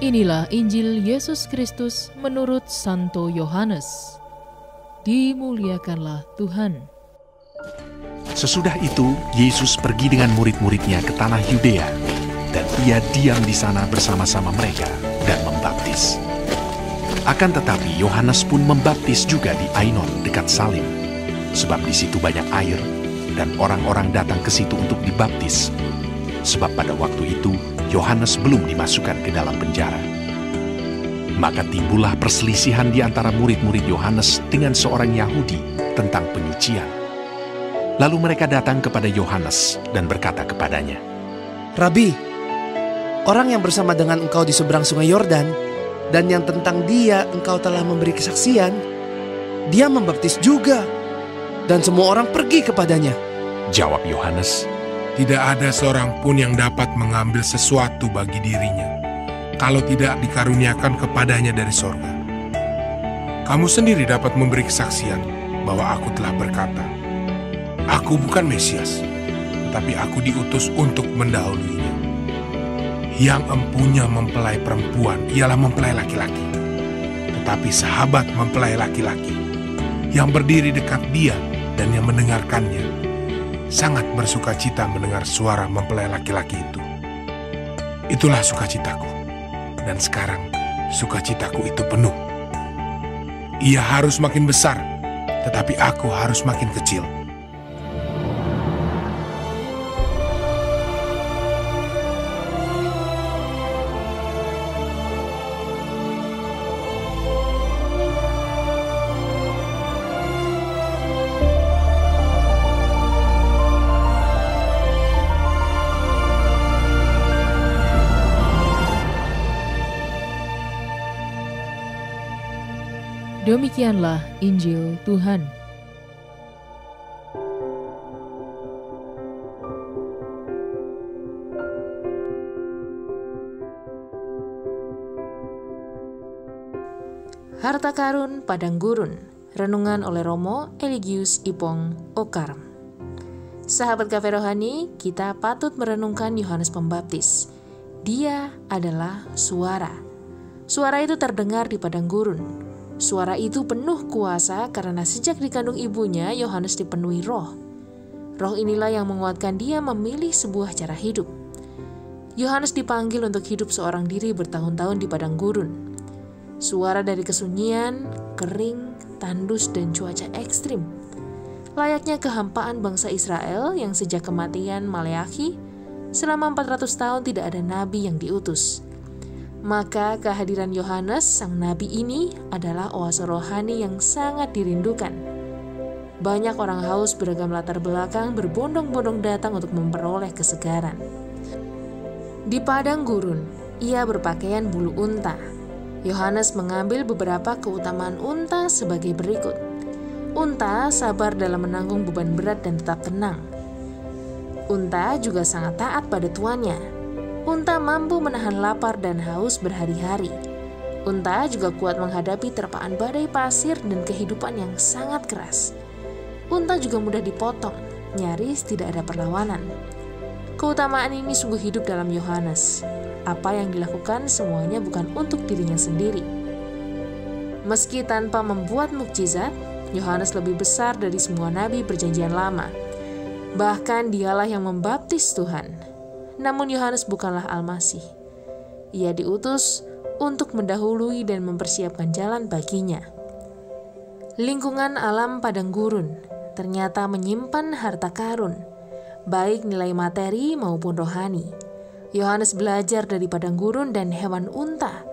Inilah Injil Yesus Kristus menurut Santo Yohanes. Dimuliakanlah Tuhan. Sesudah itu, Yesus pergi dengan murid-muridnya ke tanah Yudea, dan ia diam di sana bersama-sama mereka dan membaptis. Akan tetapi Yohanes pun membaptis juga di Ainon dekat Salim, sebab di situ banyak air, dan orang-orang datang ke situ untuk dibaptis. Sebab pada waktu itu Yohanes belum dimasukkan ke dalam penjara. Maka timbullah perselisihan di antara murid-murid Yohanes dengan seorang Yahudi tentang penyucian. Lalu mereka datang kepada Yohanes dan berkata kepadanya, "Rabi, orang yang bersama dengan engkau di seberang sungai Yordan, dan yang tentang dia engkau telah memberi kesaksian, dia membaptis juga, dan semua orang pergi kepadanya." Jawab Yohanes, "Tidak ada seorang pun yang dapat mengambil sesuatu bagi dirinya, kalau tidak dikaruniakan kepadanya dari sorga. Kamu sendiri dapat memberi kesaksian bahwa aku telah berkata, aku bukan Mesias, tetapi aku diutus untuk mendahuluinya. Yang empunya mempelai perempuan ialah mempelai laki-laki, tetapi sahabat mempelai laki-laki yang berdiri dekat dia dan yang mendengarkannya sangat bersuka cita mendengar suara mempelai laki-laki itu. Itulah sukacitaku, dan sekarang sukacitaku itu penuh. Ia harus makin besar, tetapi aku harus makin kecil." Demikianlah Injil Tuhan. Harta Karun Padang Gurun. Renungan oleh Romo Eligius Ipong Okarm. Sahabat Cafe Rohani, kita patut merenungkan Yohanes Pembaptis. Dia adalah suara. Suara itu terdengar di padang gurun. Suara itu penuh kuasa karena sejak dikandung ibunya, Yohanes dipenuhi roh. Roh inilah yang menguatkan dia memilih sebuah cara hidup. Yohanes dipanggil untuk hidup seorang diri bertahun-tahun di padang gurun. Suara dari kesunyian, kering, tandus, dan cuaca ekstrim. Layaknya kehampaan bangsa Israel yang sejak kematian Maleakhi, selama 400 tahun tidak ada nabi yang diutus. Maka kehadiran Yohanes, sang nabi ini, adalah oase rohani yang sangat dirindukan. Banyak orang haus beragam latar belakang berbondong-bondong datang untuk memperoleh kesegaran. Di padang gurun, ia berpakaian bulu unta. Yohanes mengambil beberapa keutamaan unta sebagai berikut. Unta sabar dalam menanggung beban berat dan tetap tenang. Unta juga sangat taat pada tuannya. Unta mampu menahan lapar dan haus berhari-hari. Unta juga kuat menghadapi terpaan badai pasir dan kehidupan yang sangat keras. Unta juga mudah dipotong, nyaris tidak ada perlawanan. Keutamaan ini sungguh hidup dalam Yohanes. Apa yang dilakukan semuanya bukan untuk dirinya sendiri. Meski tanpa membuat mukjizat, Yohanes lebih besar dari semua nabi perjanjian lama. Bahkan dialah yang membaptis Tuhan. Namun Yohanes bukanlah Al-Masih. Ia diutus untuk mendahului dan mempersiapkan jalan baginya. Lingkungan alam padang gurun ternyata menyimpan harta karun, baik nilai materi maupun rohani. Yohanes belajar dari padang gurun dan hewan unta.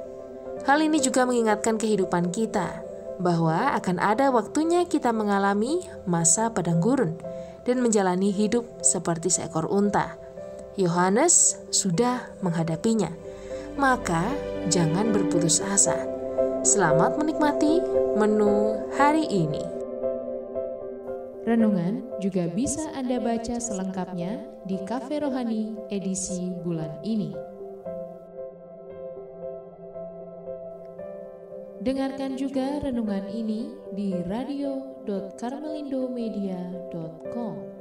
Hal ini juga mengingatkan kehidupan kita, bahwa akan ada waktunya kita mengalami masa padang gurun dan menjalani hidup seperti seekor unta. Yohanes sudah menghadapinya, maka jangan berputus asa. Selamat menikmati menu hari ini. Renungan juga bisa Anda baca selengkapnya di Cafe Rohani edisi bulan ini. Dengarkan juga renungan ini di radio.karmelindomedia.com.